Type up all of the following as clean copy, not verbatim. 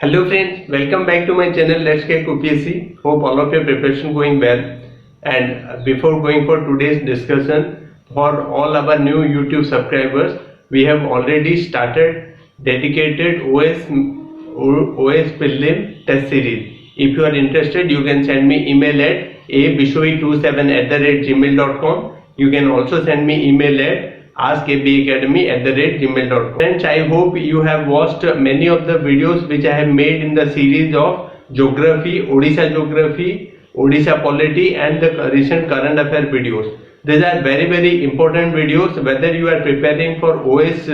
Hello friends, welcome back to my channel Let's Get UPSC. Hope all of your preparation going well. And before going for today's discussion, for all our new YouTube subscribers, we have already started dedicated OS Prelim test series. If you are interested, you can send me email at abishoi27@gmail.com. You can also send me email at askabacademy@gmail.com. Friends, I hope you have watched many of the videos which I have made in the series of geography, Odisha polity and the recent current affair videos. These are very important videos. Whether you are preparing for OS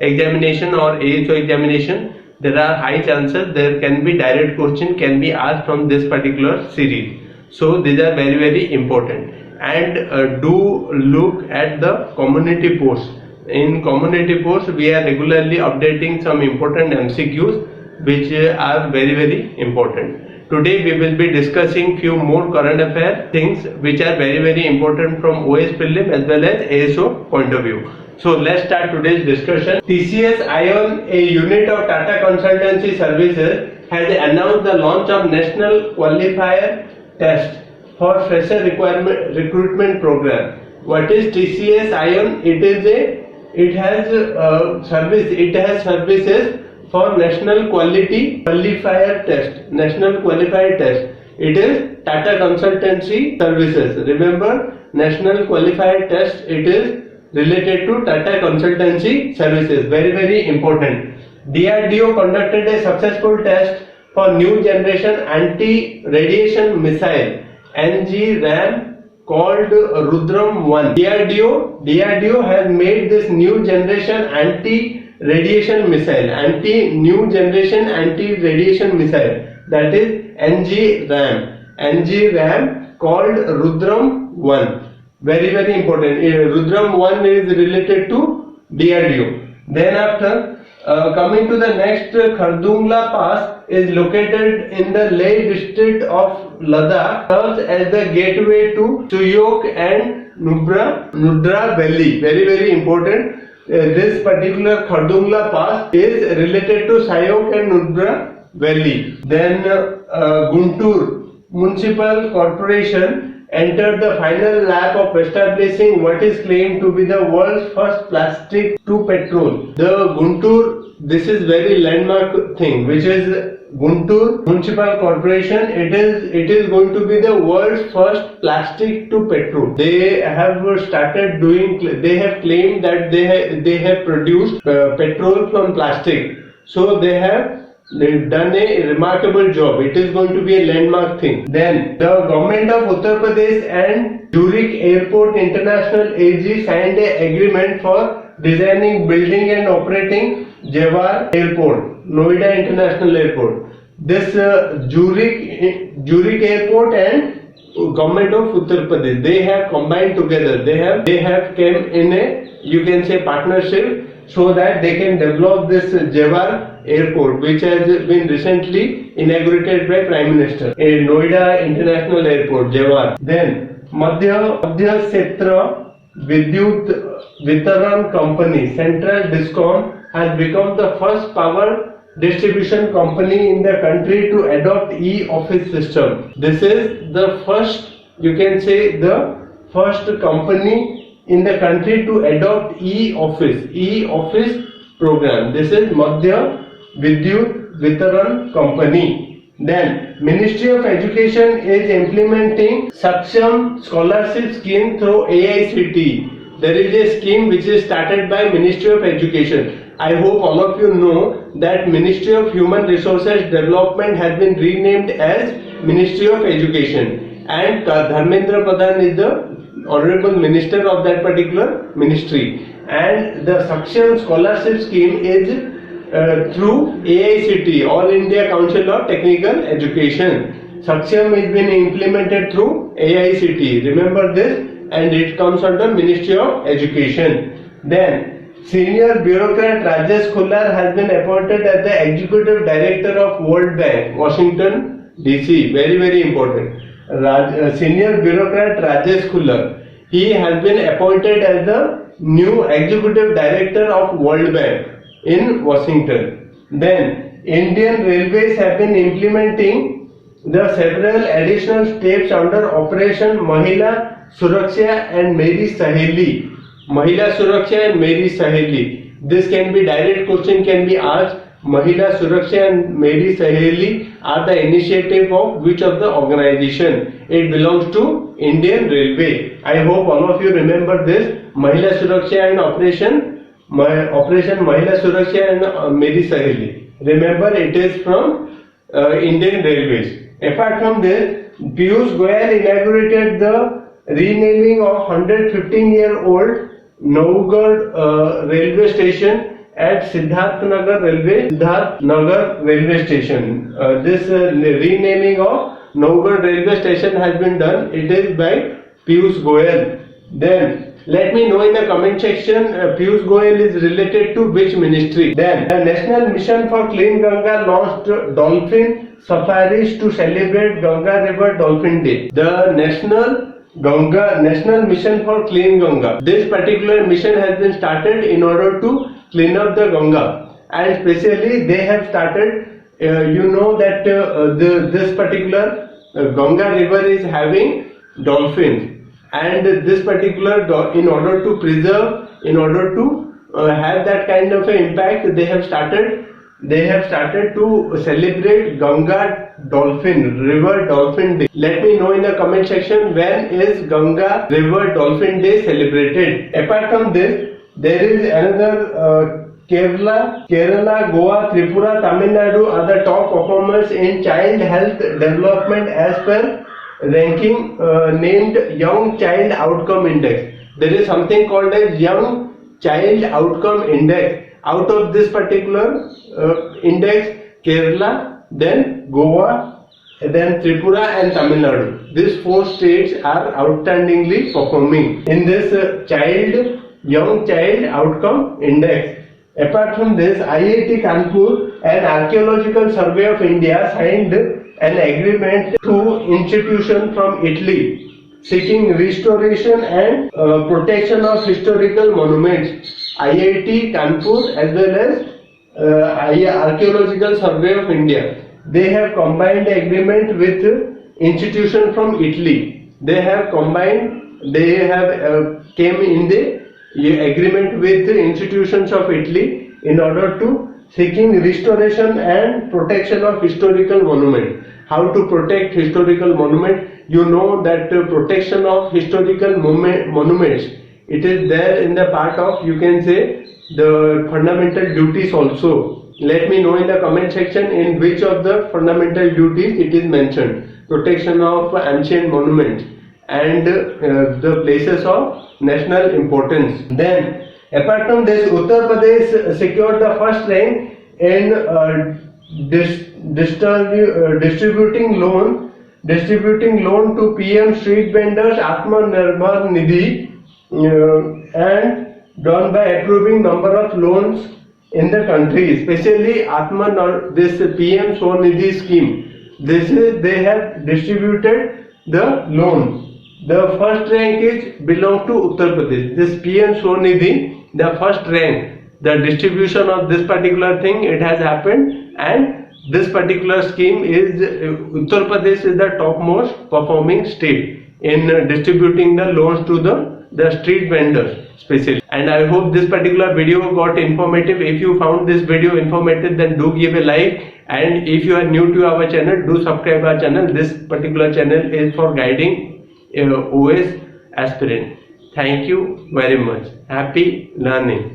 examination or ASO examination, there are high chances there can be direct question can be asked from this particular series. So these are very important. And do look at the community posts. In community posts we are regularly updating some important MCQs which are very important. Today we will be discussing few more current affair things which are very important from OS Prelim as well as ASO point of view. So let's start today's discussion. TCS Ion, a unit of Tata Consultancy Services, has announced the launch of National Qualifier Test for Fresher Recruitment Program. What is TCS Ion? It has services for National Qualifier Test. National Qualifier Test. It is Tata Consultancy Services. Remember, National Qualifier Test. It is related to Tata Consultancy Services. Very important. DRDO conducted a successful test for new generation anti-radiation missile NG-RAM called Rudram 1. DRDO has made this new generation anti-radiation missile that is NG-RAM called Rudram 1. Very important. Rudram 1 is related to DRDO. Then after coming to the next, Khardungla Pass is located in the Leh district of Ladakh, serves as the gateway to Suyok and Nubra Valley. Very important. This particular Khardungla Pass is related to Sayok and Nubra Valley. Then Guntur Municipal Corporation entered the final lap of establishing what is claimed to be the world's first plastic to petrol. The Guntur, this is very landmark thing, which is Guntur Municipal Corporation. It is going to be the world's first plastic to petrol. They have started doing. They have claimed that they have produced petrol from plastic. So they've done a remarkable job. It is going to be a landmark thing. Then the government of Uttar Pradesh and Zurich Airport International AG signed an agreement for designing, building and operating Jewar Airport, Noida International Airport. This Zurich Airport and government of Uttar Pradesh, they have combined together. They have came in a, you can say, partnership so that they can develop this Jewar Airport, which has been recently inaugurated by Prime Minister. A Noida International Airport, Jewar. Then Madhya Kshetra Vidyut Vitaran Company, Central Discom, has become the first power distribution company in the country to adopt e-office system. This is the first, you can say, the first company in the country to adopt e-office program. This is Madhya Vidyut Vitaran Company. Then Ministry of Education is implementing Saksham scholarship scheme through AICTE. There is a scheme which is started by Ministry of Education. I hope all of you know that Ministry of Human Resources Development has been renamed as Ministry of Education, and Dharmendra Pradhan is the Honorable Minister of that particular ministry. And the Saksham scholarship scheme is through AICTE, All India Council of Technical Education. Saksham is being implemented through AICTE. Remember this, and it comes under Ministry of Education. Then Senior bureaucrat Rajesh Khullar has been appointed as the Executive Director of World Bank, Washington DC. Very important. Senior bureaucrat Rajesh Khullar, he has been appointed as the new Executive Director of World Bank in Washington. Then Indian Railways have been implementing the several additional steps under Operation Mahila Suraksha and Meri Saheli. Mahila Suraksha and Meri Saheli. This can be direct question can be asked. Mahila Suraksha and Meri Saheli are the initiative of which of the organization? It belongs to Indian Railway. I hope all of you remember this. Mahila Suraksha and Operation Mahila Suraksha and Meri Saheli. Remember, it is from Indian Railways. Apart from this, Piyush Goyal inaugurated the renaming of 115-year-old Naugarh railway station at Siddharthnagar railway station. This renaming of Naugarh railway station has been done. It is by Piyush Goyal. Then let me know in the comment section, Piyush Goyal is related to which ministry. Then the National Mission for Clean Ganga launched dolphin safaris to celebrate Ganga River Dolphin Day. The National Mission for Clean Ganga. This particular mission has been started in order to clean up the Ganga, and especially they have started. You know that this particular Ganga River is having dolphins. And this particular, in order to preserve, in order to have that kind of an impact, they have started to celebrate Ganga River Dolphin Day. Let me know in the comment section when is Ganga River Dolphin Day celebrated. Apart from this, there is another Kerala, Goa, Tripura, Tamil Nadu are the top performers in child health development as per ranking named Young Child Outcome Index. There is something called as Young Child Outcome Index. Out of this particular index, Kerala, then Goa, then Tripura and Tamil Nadu. These 4 states are outstandingly performing in this Young Child Outcome Index. Apart from this, IIT Kanpur and Archaeological Survey of India signed an agreement to institution from Italy seeking restoration and protection of historical monuments. IIT Kanpur as well as Archaeological Survey of India. They have combined agreement with institution from Italy. They have came in the agreement with the institutions of Italy in order to seeking restoration and protection of historical monument. How to protect historical monument? You know that protection of historical monuments, it is there in the part of, you can say, the fundamental duties also. Let me know in the comment section in which of the fundamental duties it is mentioned. Protection of ancient monuments and the places of national importance. Then apart from this, Uttar Pradesh secured the first rank in distributing loan to PM Street Vendors Atmanirbhar Nidhi and done by approving number of loans in the country, especially this PM Swanidhi scheme. They have distributed the loan. The first rank is belong to Uttar Pradesh. This PM Swanidhi, the first rank, the distribution of this particular thing, it has happened, and this particular scheme is Uttar Pradesh is the topmost performing state in distributing the loans to the street vendors especially. And I hope this particular video got informative. If you found this video informative, then do give a like, and if you are new to our channel, do subscribe our channel. This particular channel is for guiding OS aspirant. Thank you very much. Happy learning.